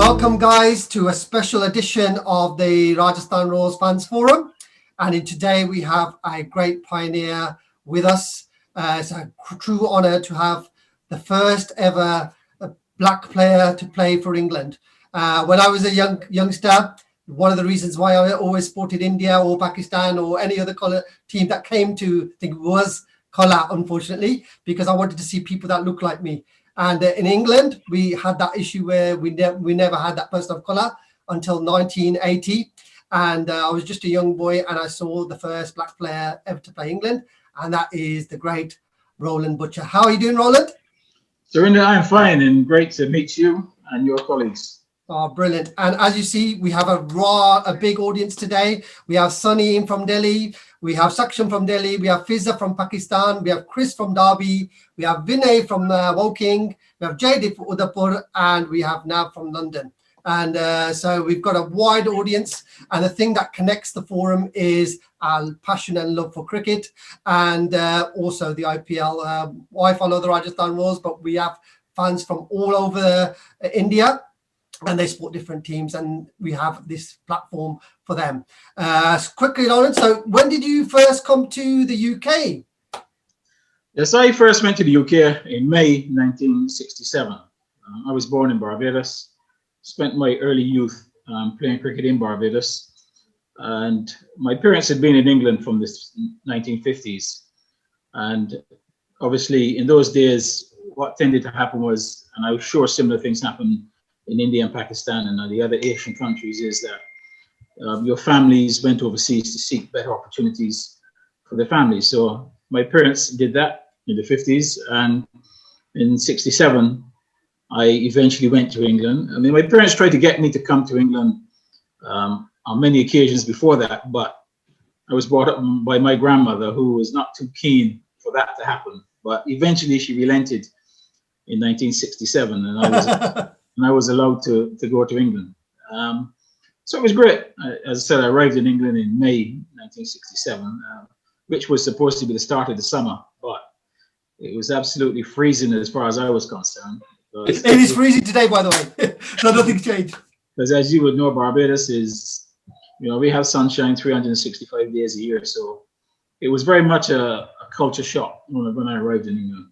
Welcome, guys, to a special edition of the Rajasthan Royals Fans Forum. And today we have a great pioneer with us. It's a true honour to have the first ever black player to play for England. When I was a youngster, one of the reasons why I always supported India or Pakistan or any other colour team that came to, I think, was colour, unfortunately, because I wanted to see people that look like me. And in England, we had that issue where we never had that person of colour until 1980. And I was just a young boy and I saw the first black player ever to play England. And that is the great Roland Butcher. How are you doing, Roland? Surinder, I'm fine and great to meet you and your colleagues. Oh, brilliant. And as you see, we have a big audience today. We have Sunny in from Delhi. We have Saksham from Delhi. We have Fizza from Pakistan. We have Chris from Derby. We have Vinay from Woking. We have Jaydeep from Udaipur. And we have Nav from London. And so we've got a wide audience. And the thing that connects the forum is our passion and love for cricket. And also the IPL. I follow the Rajasthan Royals, but we have fans from all over India. And they support different teams, and we have this platform for them. Quickly, Lawrence, so when did you first come to the UK? Yes, I first went to the UK in May 1967. I was born in Barbados, spent my early youth playing cricket in Barbados. And my parents had been in England from the 1950s. And obviously, in those days, what tended to happen was, and I'm sure similar things happened in India and Pakistan and the other Asian countries, is that your families went overseas to seek better opportunities for their families. So my parents did that in the 50s, and in 67, I eventually went to England. I mean, my parents tried to get me to come to England on many occasions before that, but I was brought up by my grandmother, who was not too keen for that to happen. But eventually she relented in 1967, and I was allowed to go to England. So it was great. As I said, I arrived in England in May 1967, which was supposed to be the start of the summer, but it was absolutely freezing as far as I was concerned. It is freezing today, by the way. So nothing's changed. Because as you would know, Barbados is, we have sunshine 365 days a year. So it was very much a culture shock when I arrived in England.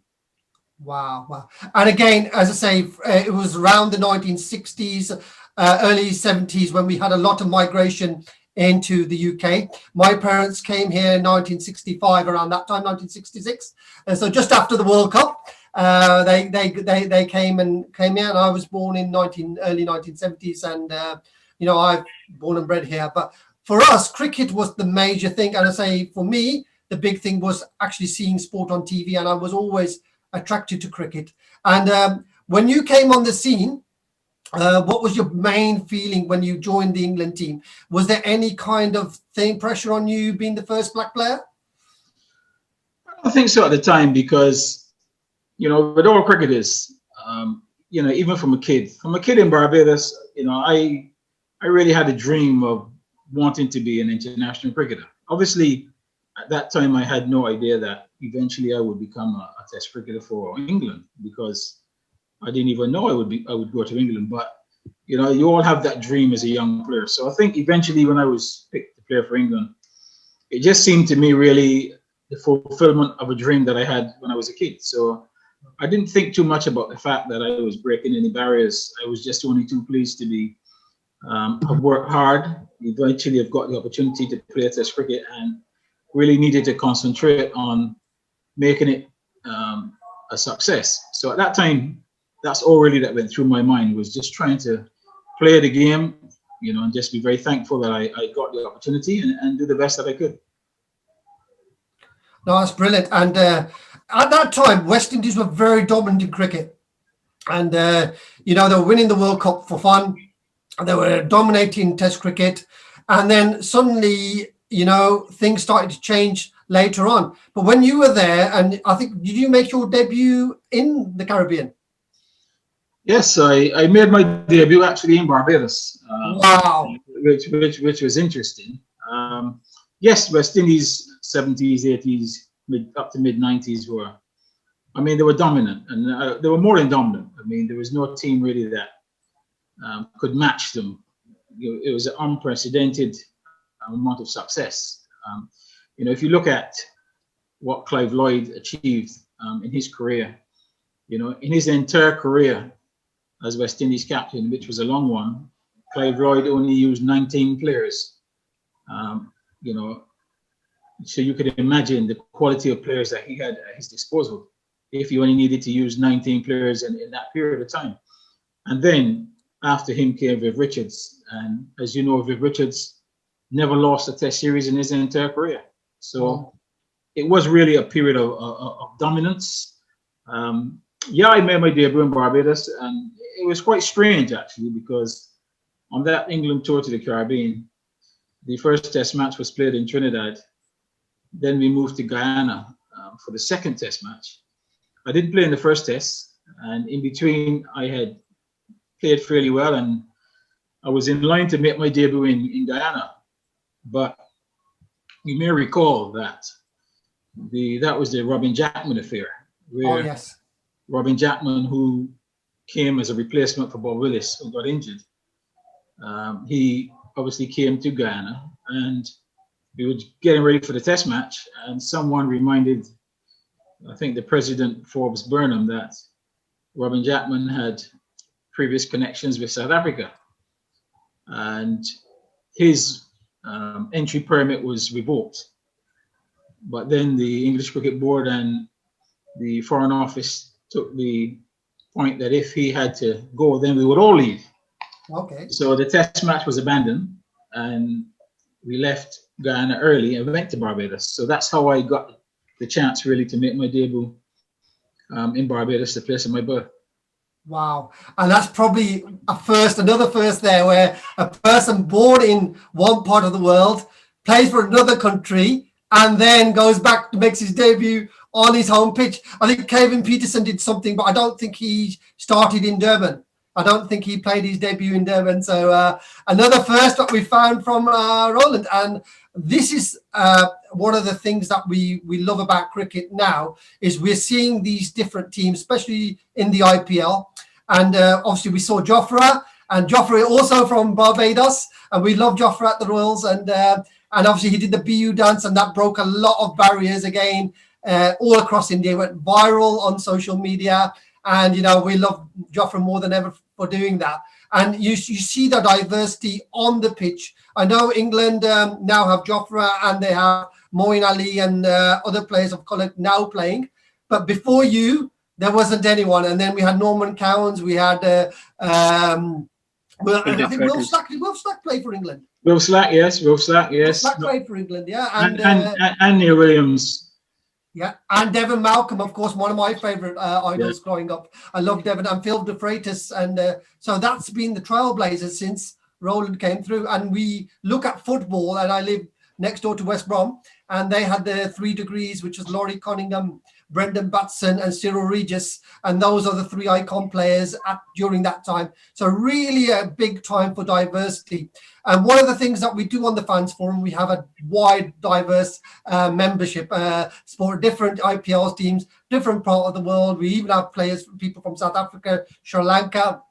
Wow. And again, as I say, it was around the 1960s, early 70s when we had a lot of migration into the UK. My parents came here in 1965, around that time, 1966. And so just after the World Cup, they came here, and I was born in early 1970s, and I'm born and bred here. But for us, cricket was the major thing. And I say, for me, the big thing was actually seeing sport on TV, and I was always attracted to cricket. And when you came on the scene, what was your main feeling when you joined the England team? Was there any kind of pressure on you being the first black player? I think so at the time, because with all cricketers, even from a kid in Barbados, I really had a dream of wanting to be an international cricketer. Obviously, at that time, I had no idea that eventually I would become a test cricketer for England, because I didn't even know I would go to England. But you all have that dream as a young player. So I think eventually, when I was picked to play for England, it just seemed to me really the fulfillment of a dream that I had when I was a kid. So I didn't think too much about the fact that I was breaking any barriers. I was just only too pleased to be have worked hard. Eventually, I've got the opportunity to play test cricket, and really needed to concentrate on making it a success. So at that time, that's all really that went through my mind, was just trying to play the game, and just be very thankful that I got the opportunity and do the best that I could. No, that's brilliant. And at that time, West Indies were very dominant in cricket. And, they were winning the World Cup for fun. They were dominating Test cricket. And then suddenly, things started to change later on. But when you were there, and I think, did you make your debut in the Caribbean? Yes, I made my debut actually in Barbados. Wow. Which was interesting. Yes, West Indies 70s, 80s, up to mid 90s they were dominant, and they were more than dominant. I mean, there was no team really that could match them. It was an unprecedented amount of success. If you look at what Clive Lloyd achieved in his career, in his entire career as West Indies captain, which was a long one, Clive Lloyd only used 19 players. So you could imagine the quality of players that he had at his disposal if he only needed to use 19 players in that period of time. And then after him came Viv Richards. And as you know, Viv Richards never lost a test series in his entire career. So it was really a period of dominance. I made my debut in Barbados, and it was quite strange actually, because on that England tour to the Caribbean, the first test match was played in Trinidad. Then we moved to Guyana for the second test match. I didn't play in the first test, and in between I had played fairly well, and I was in line to make my debut in Guyana. But you may recall that that was the Robin Jackman affair, where Robin Jackman, who came as a replacement for Bob Willis, who got injured, he obviously came to Guyana, and we were getting ready for the test match, and someone reminded, I think, the president, Forbes Burnham, that Robin Jackman had previous connections with South Africa, and his entry permit was revoked. But then the English Cricket Board and the Foreign Office took the point that if he had to go, then we would all leave. Okay. So the test match was abandoned, and we left Guyana early and went to Barbados. So that's how I got the chance really to make my debut in Barbados, the place of my birth. Wow. And that's probably another first there, where a person born in one part of the world plays for another country and then goes back, makes his debut on his home pitch. I think Kevin Peterson did something, but I don't think he started in Durban. I don't think he played his debut in Durban. So another first that we found from Roland. And this is one of the things that we love about cricket now, is we're seeing these different teams, especially in the IPL. And obviously we saw Jofra, and Jofra also from Barbados. And we love Jofra at the Royals. And obviously he did the BU dance, and that broke a lot of barriers again all across India. It went viral on social media. And, we love Jofra more than ever for doing that. And you see the diversity on the pitch. I know England now have Jofra, and they have Moeen Ali and other players of colour now playing. But before you, there wasn't anyone. And then we had Norman Cowans. We had, I think Will Slack. Did Will Slack play for England? Will Slack, yes. Will Slack played for England, yeah. And Neil Williams. Yeah, and Devon Malcolm, of course, one of my favourite idols growing up. I love Devon, and Phil de Freitas. And so that's been the trailblazers since Roland came through. And we look at football, and I live next door to West Brom, and they had the 3 degrees, which was Laurie Cunningham, Brendan Batson, and Cyril Regis. And those are the 3 icon players during that time. So really a big time for diversity. And one of the things that we do on the Fans Forum, we have a wide, diverse membership, for different IPL teams, different part of the world. We even have players, people from South Africa, Sri Lanka,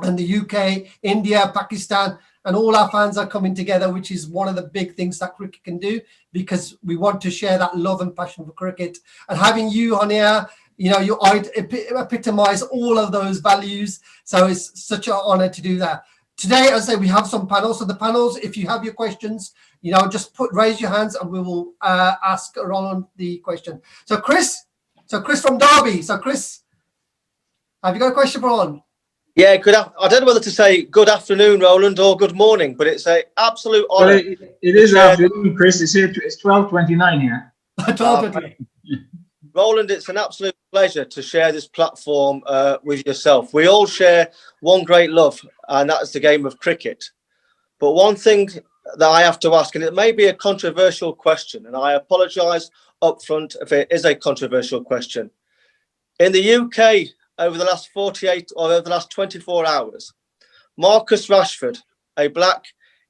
and the UK, India, Pakistan, and all our fans are coming together, which is one of the big things that cricket can do, because we want to share that love and passion for cricket. And having you on here, you epitomise all of those values. So it's such an honour to do that. Today, as I say, we have some panels. So the panels, if you have your questions, just raise your hands, and we will ask Roland the question. So Chris from Derby. So Chris, have you got a question for Roland? Yeah, I don't know whether to say good afternoon, Roland, or good morning, but it's an absolute honour. Well, it is afternoon, Chris. It's here. It's 12:29 here. 12:29. Roland, it's an absolute pleasure to share this platform with yourself. We all share one great love, and that's the game of cricket. But one thing that I have to ask, and it may be a controversial question, and I apologise up front if it is a controversial question. In the UK, over the last 48 or over the last 24 hours, Marcus Rashford, a black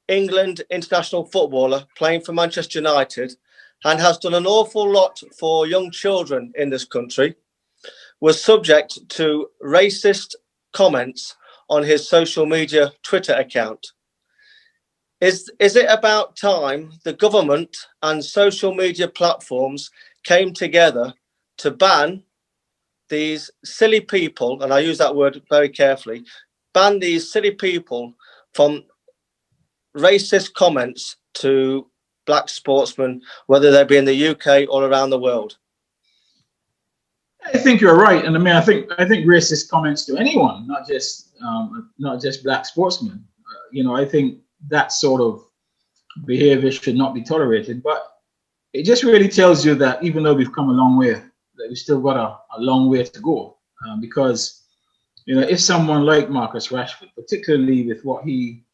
England international footballer playing for Manchester United, and has done an awful lot for young children in this country, was subject to racist comments on his social media Twitter account. Is it about time the government and social media platforms came together to ban these silly people, and I use that word very carefully, ban these silly people from racist comments to black sportsmen, whether they be in the UK or around the world? I think you're right, and I mean, I think racist comments to anyone, not just black sportsmen. I think that sort of behavior should not be tolerated. But it just really tells you that even though we've come a long way, that we've still got a long way to go. Because if someone like Marcus Rashford, particularly with what he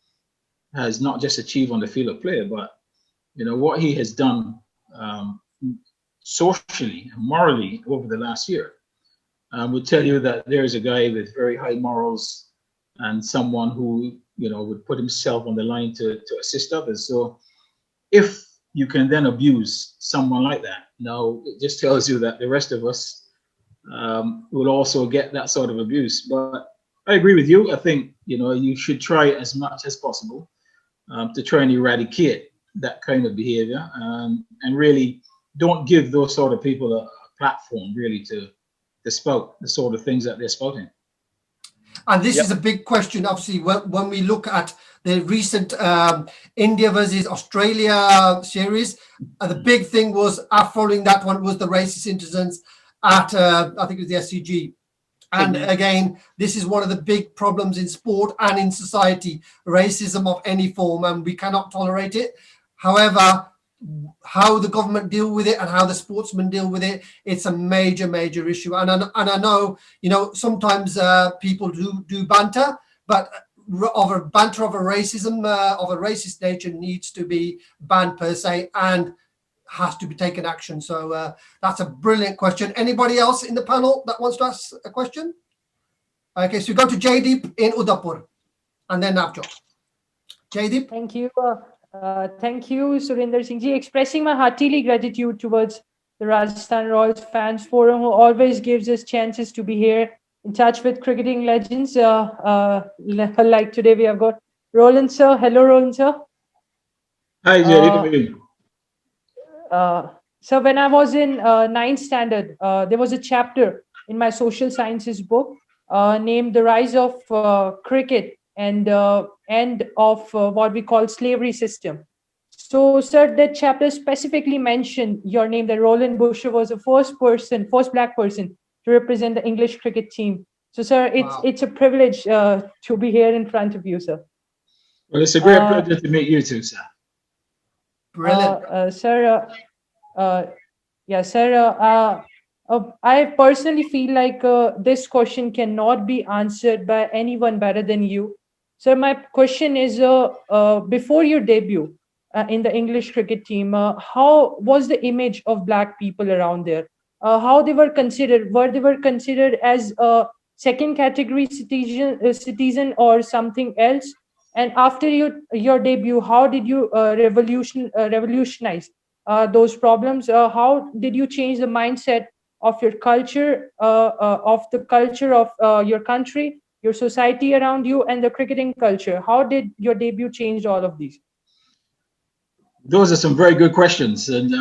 has not just achieved on the field of play, but what he has done socially and morally over the last year, would tell you that there's a guy with very high morals and someone who would put himself on the line to assist others. So if you can then abuse someone like that, now it just tells you that the rest of us will also get that sort of abuse. But I agree with you. I think you should try as much as possible to try and eradicate that kind of behavior, and really don't give those sort of people a platform really to spout the sort of things that they're spouting. And this is a big question, obviously, when we look at the recent India versus Australia series. The big thing was, following that one, was the racist incidents at, I think it was the SCG. And again, this is one of the big problems in sport and in society, racism of any form, and we cannot tolerate it. However, how the government deal with it and how the sportsmen deal with it, it's a major issue. And I know, sometimes people do banter, but of a racism of a racist nature needs to be banned per se and has to be taken action. So that's a brilliant question. Anybody else in the panel that wants to ask a question? Okay, so we go to Jaydeep in Udaipur and then Navjot. Jaydeep. Thank you. Thank you, Surinder Singh ji. Expressing my heartily gratitude towards the Rajasthan Royals Fans Forum, who always gives us chances to be here in touch with cricketing legends. Like today, we have got Roland sir. Hello, Roland sir. Hi, Jaydeep. So when I was in 9th standard, there was a chapter in my social sciences book named The Rise of Cricket and End of what we call slavery system. So, sir, that chapter specifically mentioned your name, that Roland Butcher was the first black person to represent the English cricket team. So, sir, it's a privilege to be here in front of you, sir. Well, it's a great pleasure to meet you too, sir. Brilliant. Sir, I personally feel like this question cannot be answered by anyone better than you. So my question is, before your debut in the English cricket team, how was the image of black people around there? How they were considered? Were they considered as a second category citizen or something else? And after your debut, how did you revolutionize those problems? How did you change the mindset of your culture, of the culture of your country, your society around you, and the cricketing culture? How did your debut change all of these? Those are some very good questions, and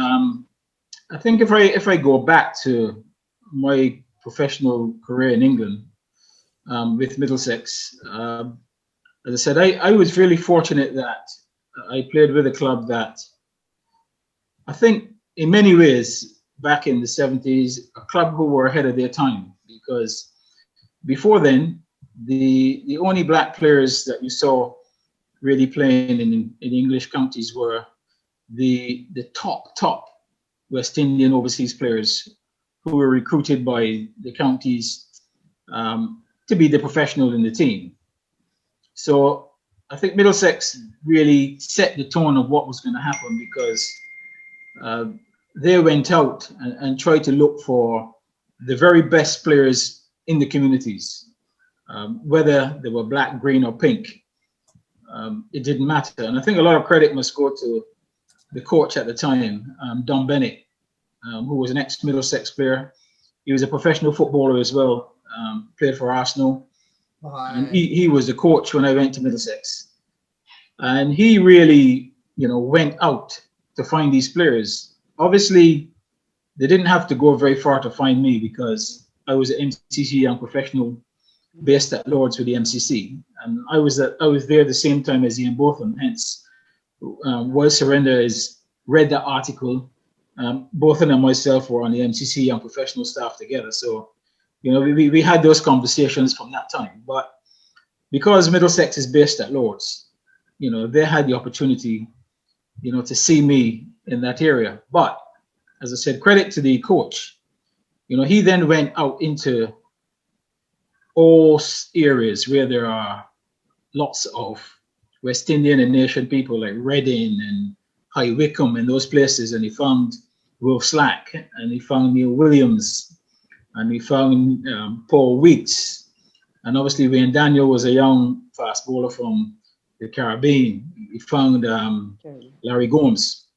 I think if I go back to my professional career in England with Middlesex, as I said, I was really fortunate that I played with a club that I think in many ways back in the 70s, a club who were ahead of their time, because before then, the only black players that you saw really playing in English counties were the top West Indian overseas players who were recruited by the counties to be the professional in the team. So I think Middlesex really set the tone of what was going to happen, because they went out and tried to look for the very best players in the communities, whether they were black, green, or pink. It didn't matter. And I think a lot of credit must go to the coach at the time, Don Bennett, who was an ex-Middlesex player. He was a professional footballer as well, played for Arsenal. And he was the coach when I went to Middlesex. And he really, went out to find these players. Obviously, they didn't have to go very far to find me because I was an MCC young professional based at Lords with the MCC. And I was there the same time as Ian Botham. Hence, World Surrender is read that article. Botham and myself were on the MCC young professional staff together. So, we had those conversations from that time. But because Middlesex is based at Lords, they had the opportunity, to see me in that area. But as I said, credit to the coach. He then went out into all areas where there are lots of West Indian and Nation people like Reading and High Wycombe and those places, and he found Will Slack, and he found Neil Williams, and he found Paul Weeks, and obviously when Daniel was a young fast bowler from the Caribbean, he found Larry Gomes,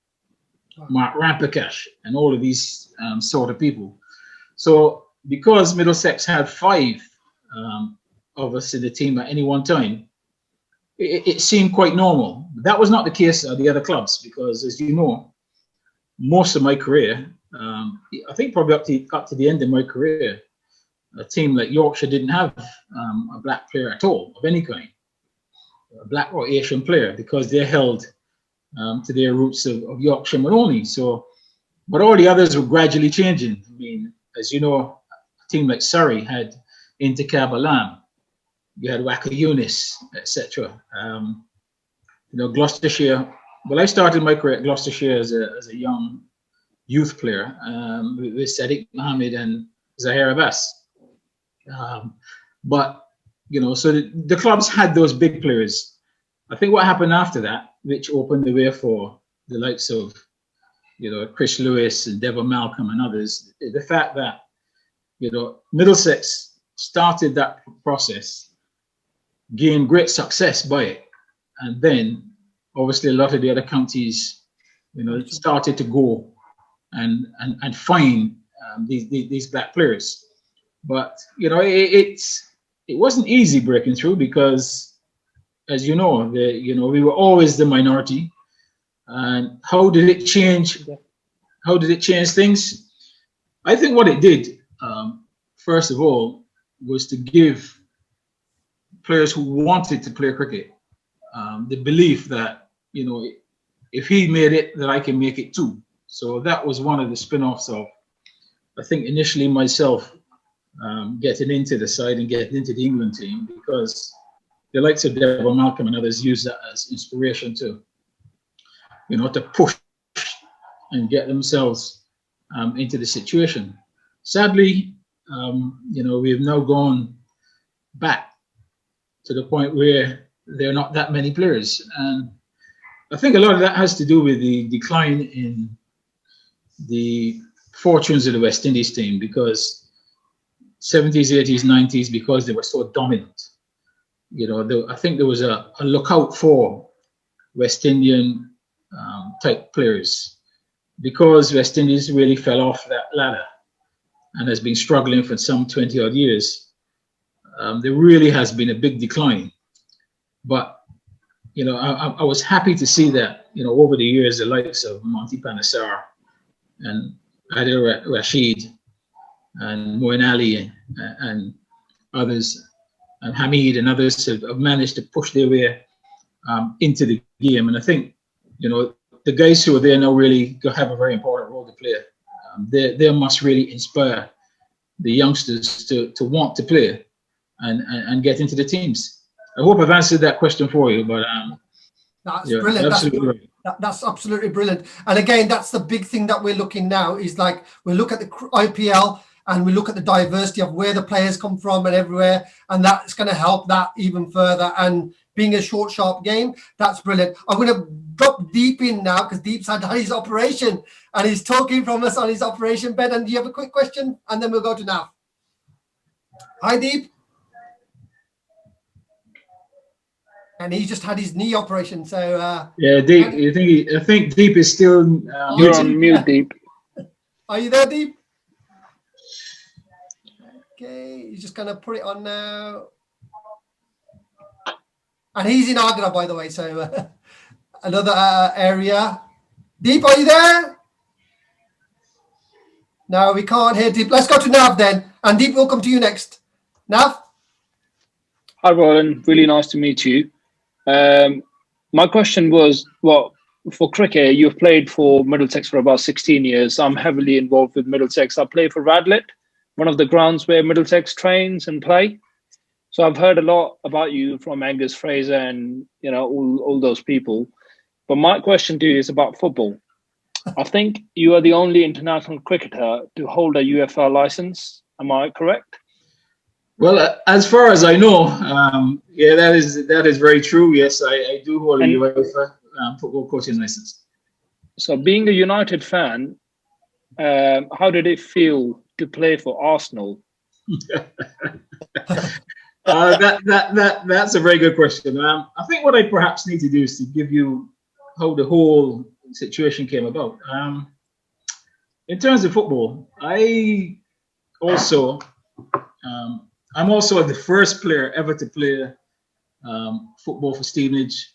Mark Rampakash, and all of these sort of people. So because Middlesex had 5 of us in the team at any one time, it seemed quite normal. That was not the case at the other clubs because, as you know, most of my career, I think probably up to the end of my career, a team like Yorkshire didn't have a black player at all of any kind, a black or Asian player, because they held to their roots of Yorkshire only. So, but all the others were gradually changing. I mean, as you know, a team like Surrey had Intikab Alam, you had Waka Yunus, etc. Gloucestershire. Well, I started my career at Gloucestershire as a young youth player with Sadiq Mohammed and Zahir Abbas. But so the clubs had those big players. I think what happened after that, which opened the way for the likes of Chris Lewis and Devon Malcolm and others, the fact that Middlesex started that process, gained great success by it, and then obviously a lot of the other counties started to go and find these black players. But it wasn't easy breaking through because, as we were always the minority. And how did it change? How did it change things? I think what it did, first of all, was to give players who wanted to play cricket the belief that if he made it, that I can make it too. So that was one of the spin-offs of, I think, initially myself getting into the side and getting into the England team, because the likes of Devon Malcolm and others used that as inspiration too. To push and get themselves into the situation. Sadly, we've now gone back to the point where there are not that many players. And I think a lot of that has to do with the decline in the fortunes of the West Indies team, because 70s, 80s, 90s, because they were so dominant. I think there was a lookout for West Indian type players, because West Indies really fell off that ladder and has been struggling for some 20 odd years. There really has been a big decline. But I was happy to see that over the years the likes of Monty Panesar and Adil Rashid and Moin Ali and others, and Hamid and others have managed to push their way into the game. And I think the guys who are there now really have a very important role to play. They must really inspire the youngsters to want to play and get into the teams. I hope I've answered that question for you, but that's brilliant. Absolutely. That's absolutely brilliant. And again, that's the big thing that we're looking now is like we look at the IPL and we look at the diversity of where the players come from and everywhere, and that's going to help that even further. And being a short, sharp game, that's brilliant. I'm going to drop Deep in now because Deep's had his operation and he's talking from us on his operation bed. And do you have a quick question? And then we'll go to Nav. Hi, Deep. And he just had his knee operation. So yeah, Deep. I think Deep is still. You're on mute, Deep. Are you there, Deep? Okay, he's just gonna put it on now. And he's in Agra, by the way. So another area. Deep, are you there? No, we can't hear Deep. Let's go to Nav then. And Deep, we'll come to you next. Nav? Hi, Roland. Really nice to meet you. My question was, well, for cricket, you've played for Middlesex for about 16 years. I'm heavily involved with Middlesex. I play for Radlett, one of the grounds where Middlesex trains and play. So I've heard a lot about you from Angus Fraser and, you know, all those people. But my question to you is about football. I think you are the only international cricketer to hold a UFL license. Am I correct? Well, as far as I know, yeah, that is very true. Yes, I do hold a UEFA football coaching license. So being a United fan, how did it feel to play for Arsenal? That's a very good question. I think what I perhaps need to do is to give you how the whole situation came about. In terms of football, I'm also the first player ever to play football for Stevenage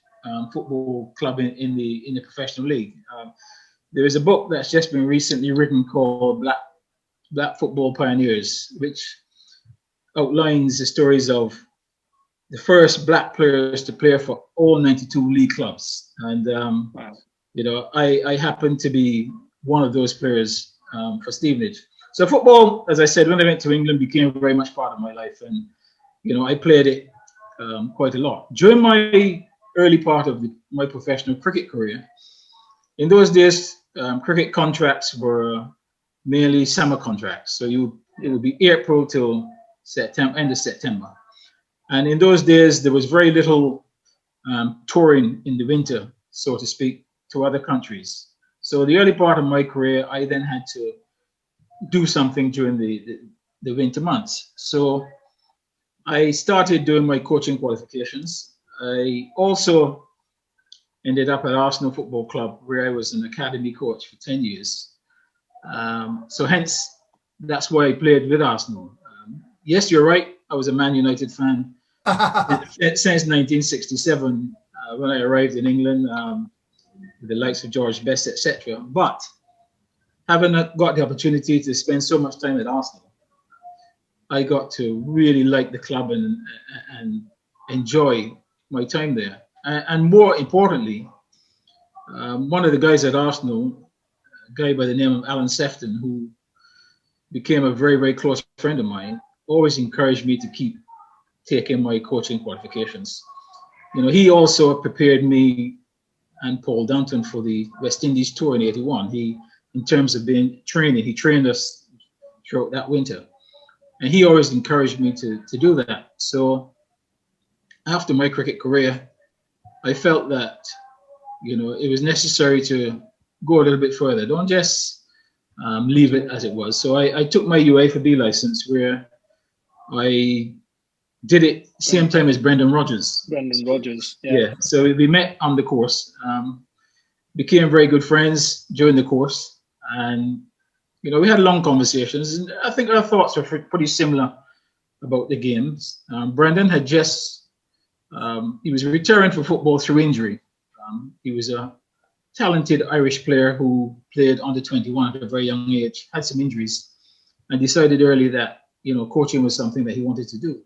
Football Club in the professional league. There is a book that's just been recently written called Black Football Pioneers, which outlines the stories of the first black players to play for all 92 league clubs. And, Wow. you know, I happen to be one of those players for Stevenage. So football, as I said, when I went to England, became very much part of my life. And, you know, I played it quite a lot. During my early part of my professional cricket career, in those days, cricket contracts were mainly summer contracts. So it would be April till September, end of September. And in those days, there was very little touring in the winter, so to speak, to other countries. So the early part of my career, I then had to do something during the winter months. So I started doing my coaching qualifications. I also ended up at Arsenal Football Club, where I was an academy coach for 10 years. So hence, that's why I played with Arsenal. Yes, you're right. I was a Man United fan since 1967 when I arrived in England, with the likes of George Best, etc. But having got the opportunity to spend so much time at Arsenal, I got to really like the club and enjoy my time there. And more importantly, one of the guys at Arsenal, a guy by the name of Alan Sefton, who became a very, very close friend of mine, always encouraged me to keep taking my coaching qualifications. You know, he also prepared me and Paul Danton for the West Indies tour in '81. In terms of training, he trained us throughout that winter. And he always encouraged me to do that. So after my cricket career, I felt that, you know, it was necessary to go a little bit further. Don't just leave it as it was. So I took my UEFA B license, where I did it same time as Brendan Rodgers. Brendan Rodgers. Yeah. So we met on the course, became very good friends during the course, and you know, we had long conversations, and I think our thoughts were pretty similar about the games. Brendan had just he was retiring from football through injury. He was a talented Irish player who played under 21 at a very young age, had some injuries, and decided early that, you know, coaching was something that he wanted to do.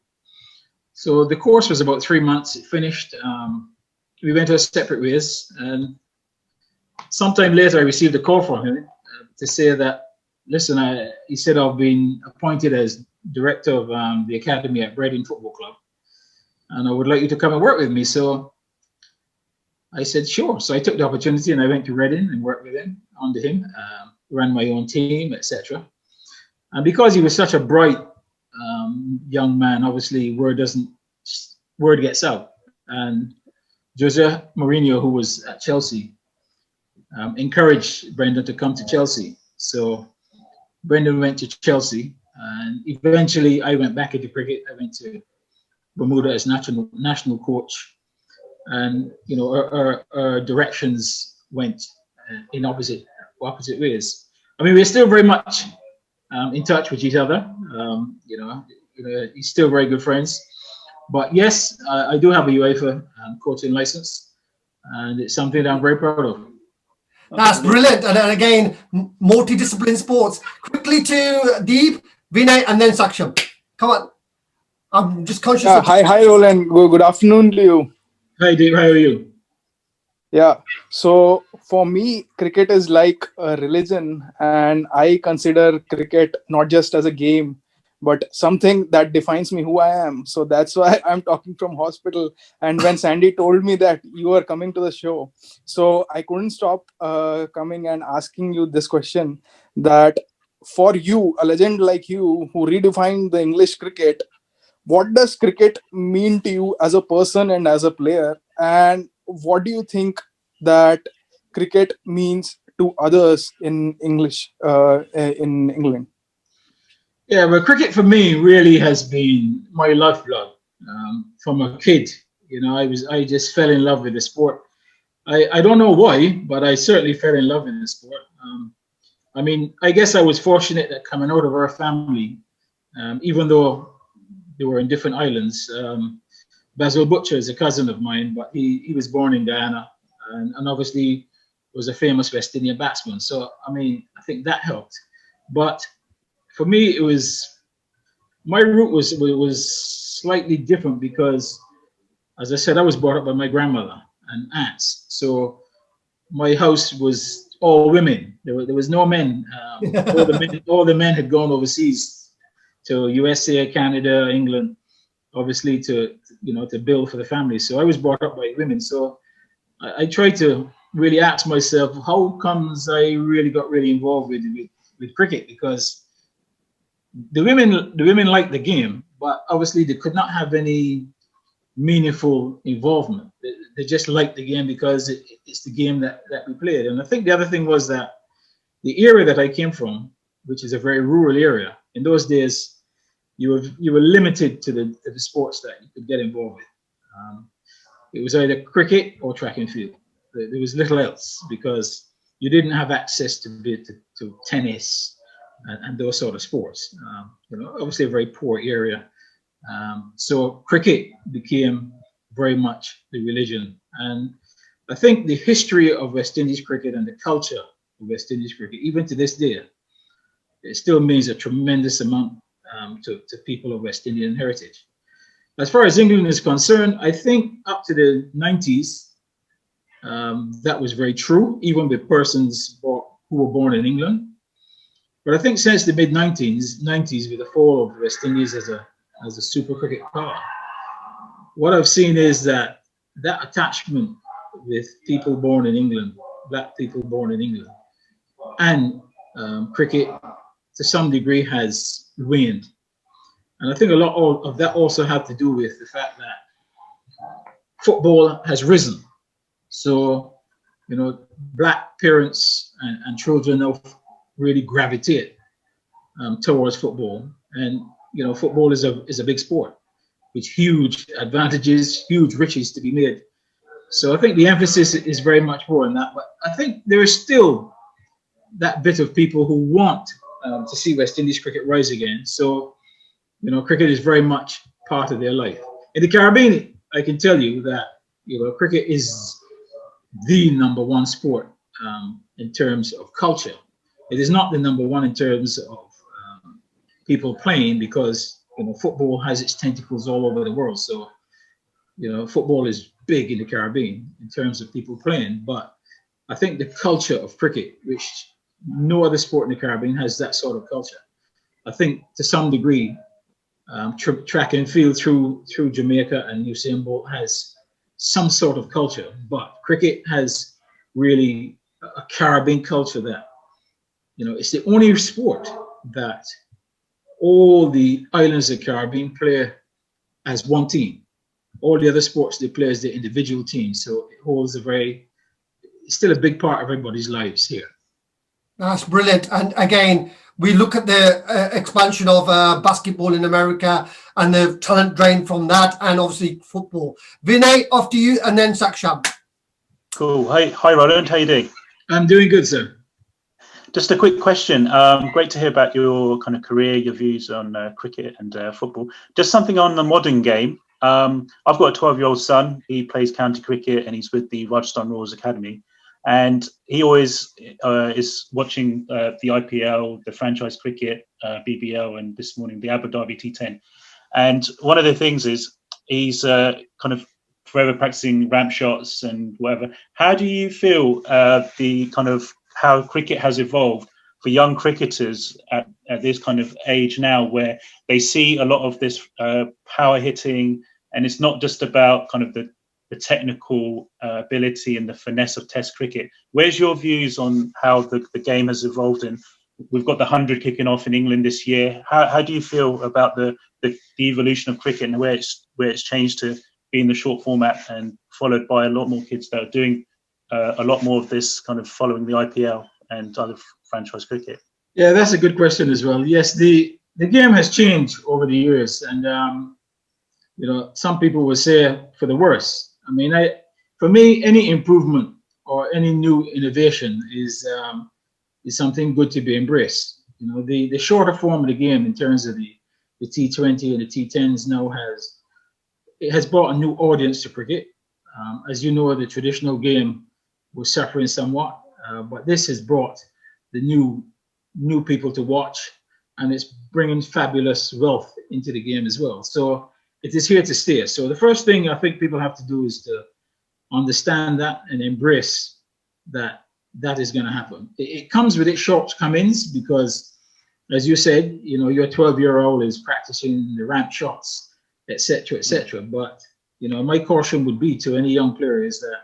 So the course was about 3 months. It finished. We went our separate ways, and sometime later I received a call from him to say that, listen, he said, I've been appointed as director of the academy at Reading Football Club, and I would like you to come and work with me. So I said, sure. So I took the opportunity and I went to Reading and worked with him, under him, ran my own team, etc. And because he was such a bright young man, obviously word gets out. And Jose Mourinho, who was at Chelsea, encouraged Brendan to come to Chelsea. So Brendan went to Chelsea, and eventually I went back into cricket. I went to Bermuda as national coach, and you know, our directions went in opposite ways. I mean, we're still very much in touch with each other. You know, he's still very good friends. But yes, I do have a UEFA coaching license, and it's something that I'm very proud of. That's brilliant. And then again, multidiscipline sports. Quickly to Deep, Vinay, and then Saksham. Come on. I'm just conscious of Hi, Roland. Good afternoon to you. Hi, Dave. How are you? Yeah. So for me, cricket is like a religion, and I consider cricket not just as a game, but something that defines me who I am. So that's why I'm talking from hospital. And when Sandy told me that you are coming to the show, so I couldn't stop coming and asking you this question, that for you, a legend like you who redefined the English cricket, what does cricket mean to you as a person and as a player? And what do you think that cricket means to others in in England? Yeah, well, cricket for me really has been my lifeblood from a kid. You know, I just fell in love with the sport. I don't know why, but I certainly fell in love with the sport. I mean, I guess I was fortunate that coming out of our family, even though they were in different islands. Basil Butcher is a cousin of mine, but he was born in Guyana, and obviously was a famous West Indian batsman. So, I mean, I think that helped. But for me, my route was slightly different because, as I said, I was brought up by my grandmother and aunts. So my house was all women. There was no men. All the men had gone overseas to USA, Canada, England, obviously to build for the family. So I was brought up by women. So I tried to really ask myself, how comes I really got involved with cricket? Because the women liked the game, but obviously they could not have any meaningful involvement. They just liked the game because it's the game that we played. And I think the other thing was that the area that I came from, which is a very rural area, in those days, you were limited to the sports that you could get involved with. It was either cricket or track and field. There was little else because you didn't have access to tennis and those sort of sports. Obviously a very poor area. So cricket became very much the religion. And I think the history of West Indies cricket and the culture of West Indies cricket, even to this day, it still means a tremendous amount to people of West Indian heritage. As far as England is concerned, I think up to the 90s, that was very true, even with persons who were born in England. But I think since the mid-90s, with the fall of West Indies as a super cricket power, what I've seen is that attachment with people born in England, black people born in England, and cricket to some degree has waned. And I think a lot of that also had to do with the fact that football has risen. So, black parents and children now really gravitate towards football. And, football is a big sport with huge advantages, huge riches to be made. So I think the emphasis is very much more on that. But I think there is still that bit of people who want to see West Indies cricket rise again. So, cricket is very much part of their life. In the Caribbean, I can tell you that, cricket is the #1 sport in terms of culture. It is not the #1 in terms of people playing because, football has its tentacles all over the world. So, football is big in the Caribbean in terms of people playing. But I think the culture of cricket, which no other sport in the Caribbean has that sort of culture. I think to some degree, track and field through Jamaica and Usain Bolt has some sort of culture, but cricket has really a Caribbean culture that, it's the only sport that all the islands of the Caribbean play as one team. All the other sports they play as the individual teams. So it holds it's still a big part of everybody's lives here. That's brilliant. And again, we look at the expansion of basketball in America and the talent drain from that, and obviously football. Vinay, off to you, and then Saksham. Cool. Hi, Roland. How you doing? I'm doing good, sir. Just a quick question. Great to hear about your kind of career, your views on cricket and football. Just something on the modern game. I've got a 12-year-old son. He plays county cricket and he's with the Rajasthan Royals Academy. And he always is watching the IPL, the franchise cricket, BBL, and this morning the Abu Dhabi T10. And one of the things is he's kind of forever practicing ramp shots and whatever. How do you feel the kind of how cricket has evolved for young cricketers at this kind of age now, where they see a lot of this power hitting, and it's not just about kind of the technical ability and the finesse of Test cricket? Where's your views on how the game has evolved? And we've got the 100 kicking off in England this year. How do you feel about the evolution of cricket and where it's changed to being the short format and followed by a lot more kids that are doing a lot more of this kind of following the IPL and other franchise cricket? Yeah, that's a good question as well. Yes, the game has changed over the years, and some people will say for the worse. I mean, for me, any improvement or any new innovation is something good to be embraced. The shorter form of the game in terms of the T20 and the T10s now has brought a new audience to cricket. As you know, the traditional game was suffering somewhat, but this has brought the new people to watch, and it's bringing fabulous wealth into the game as well. So it is here to stay. So the first thing I think people have to do is to understand that and embrace that is going to happen. It comes with its shortcomings because, as you said, your 12-year-old is practicing the ramp shots, etc., etc. But my caution would be to any young player is that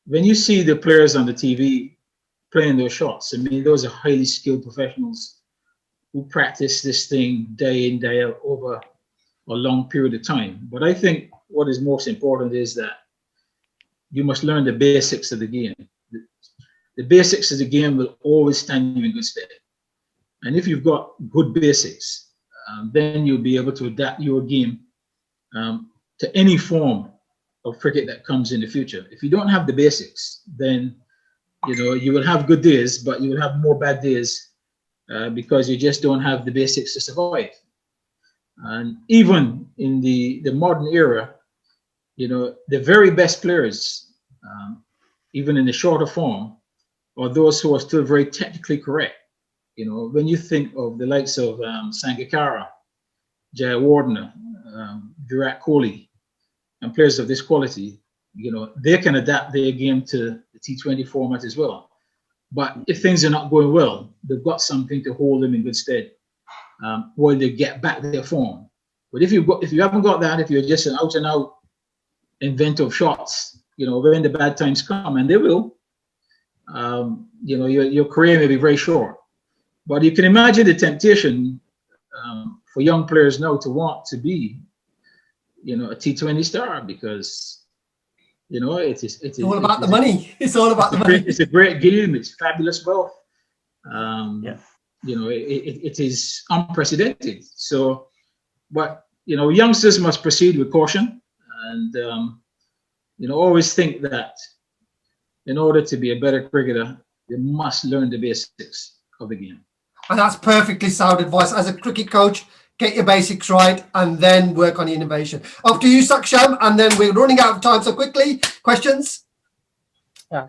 when you see the players on the TV playing those shots, I mean, those are highly skilled professionals who practice this thing day in, day out over a long period of time. But I think what is most important is that you must learn the basics of the game. The basics of the game will always stand you in good stead. And if you've got good basics, then you'll be able to adapt your game to any form of cricket that comes in the future. If you don't have the basics, then you will have good days, but you will have more bad days because you just don't have the basics to survive. And even in the modern era, the very best players, even in the shorter form, are those who are still very technically correct. When you think of the likes of Sangakkara, Jayawardene, Virat Kohli, and players of this quality, they can adapt their game to the T20 format as well. But if things are not going well, they've got something to hold them in good stead while they get back their form. But if you haven't got that, if you're just an out and out inventor of shots, when the bad times come, and they will, your career may be very short. But you can imagine the temptation for young players now to want to be, a T20 star because it's all about the money. It's all about the money. It's a great game. It's fabulous wealth. It is unprecedented. So, but youngsters must proceed with caution, and always think that in order to be a better cricketer, they must learn the basics of the game. And that's perfectly sound advice. As a cricket coach, get your basics right and then work on the innovation. Off to you, Saksham, and then we're running out of time. So quickly, questions? Yeah.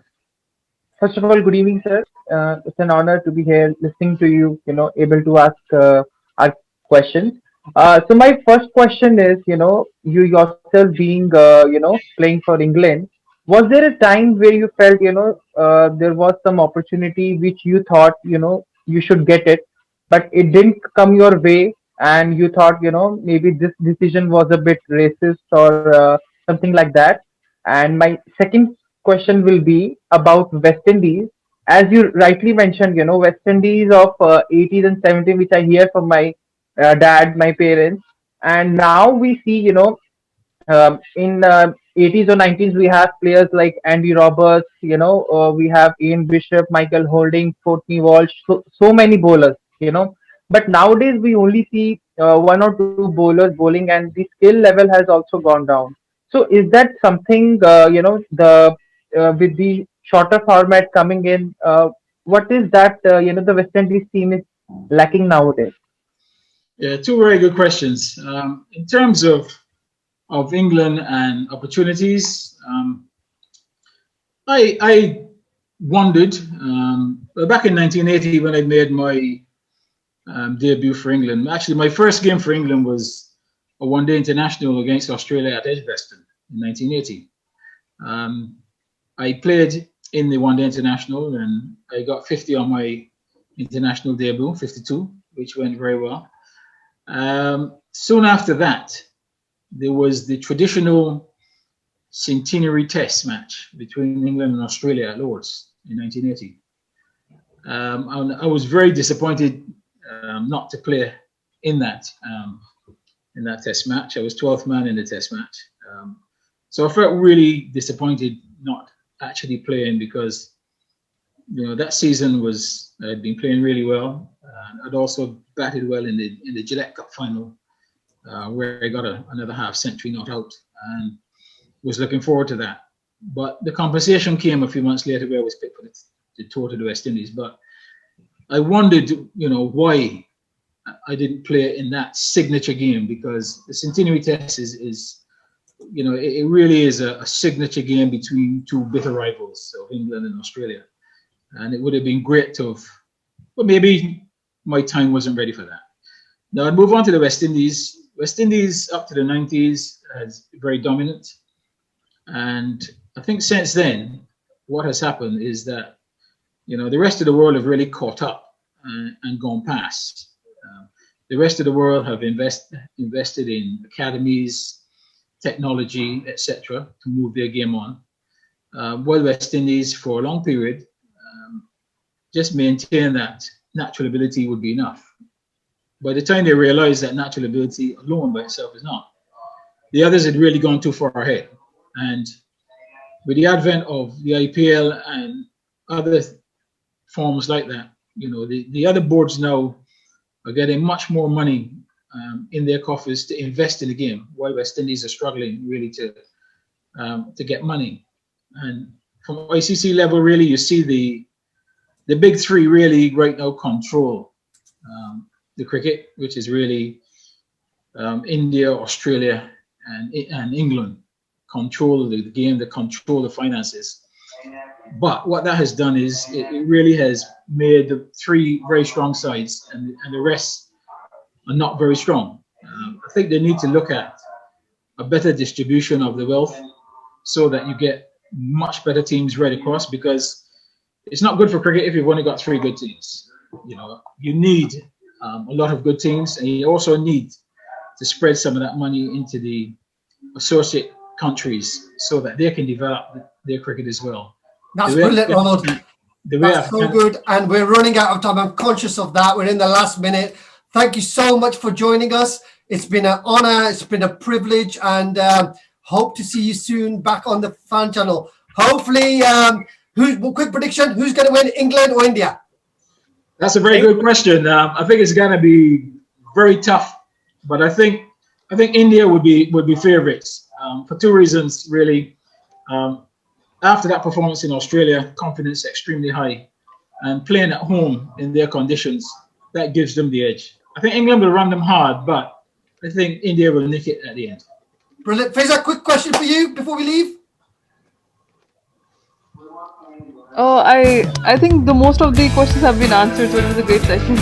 First of all, good evening, sir. It's an honor to be here listening to you, able to ask our questions. So my first question is, you yourself being, playing for England, was there a time where you felt, there was some opportunity which you thought, you should get it, but it didn't come your way, and you thought, maybe this decision was a bit racist or something like that? And my second question will be about West Indies. As you rightly mentioned, West Indies of 80s and 70s, which I hear from my dad, my parents, and now we see, in 80s or 90s, we have players like Andy Roberts, we have Ian Bishop, Michael Holding, Courtney Walsh, so many bowlers, But nowadays we only see one or two bowlers bowling, and the skill level has also gone down. So is that something, with the shorter format coming in, what is that, the West Indies team is lacking nowadays? Yeah, two very good questions. In terms of England and opportunities, I wondered back in 1980 when I made my debut for England. Actually, my first game for England was a one-day international against Australia at Edgbaston in 1980. I played in the one-day international and I got 50 on my international debut, 52, which went very well. Soon after that, there was the traditional centenary test match between England and Australia at Lord's in 1980. And I was very disappointed not to play in that test match. I was 12th man in the test match. So I felt really disappointed not actually playing because, you know, that season I'd been playing really well. I'd also batted well in the Gillette Cup final, where I got another half century not out, and was looking forward to that. But the compensation came a few months later where I was picked for the tour to the West Indies. But I wondered, you know, why I didn't play in that signature game, because the centenary test is you know, it really is a signature game between two bitter rivals of England and Australia. And it would have been great to have, but maybe my time wasn't ready for that. Now I'd move on to the West Indies. West Indies up to the 90s is very dominant. And I think since then, what has happened is that, you know, the rest of the world have really caught up and gone past. The rest of the world have invested in academies, technology, etc., to move their game on. While West Indies, for a long period, just maintained that natural ability would be enough. By the time they realized that natural ability alone by itself is not, the others had really gone too far ahead. And with the advent of the IPL and other forms like that, you know, the other boards now are getting much more money in their coffers to invest in the game, while West Indies are struggling really to get money. And from ICC level, really, you see the big three really right now control the cricket, which is really India, Australia, and England control the game, they control the finances. But what that has done is it really has made the three very strong sides, and the rest are not very strong. I think they need to look at a better distribution of the wealth so that you get much better teams right across, because it's not good for cricket if you've only got three good teams. You know, you need a lot of good teams, and you also need to spread some of that money into the associate countries so that they can develop their cricket as well. That's brilliant, Ronald. That's so good. And we're running out of time. I'm conscious of that. We're in the last minute. Thank you so much for joining us. It's been an honor. It's been a privilege, and hope to see you soon back on the fan channel. Hopefully, quick prediction, who's going to win, England or India? That's a very good question. I think it's going to be very tough, but I think India would be favorites for two reasons, really. After that performance in Australia, confidence extremely high, and playing at home in their conditions, that gives them the edge. I think England will run them hard, but I think India will nick it at the end. Brilliant. Faisal, quick question for you before we leave. Oh, I think the most of the questions have been answered, so it was a great session.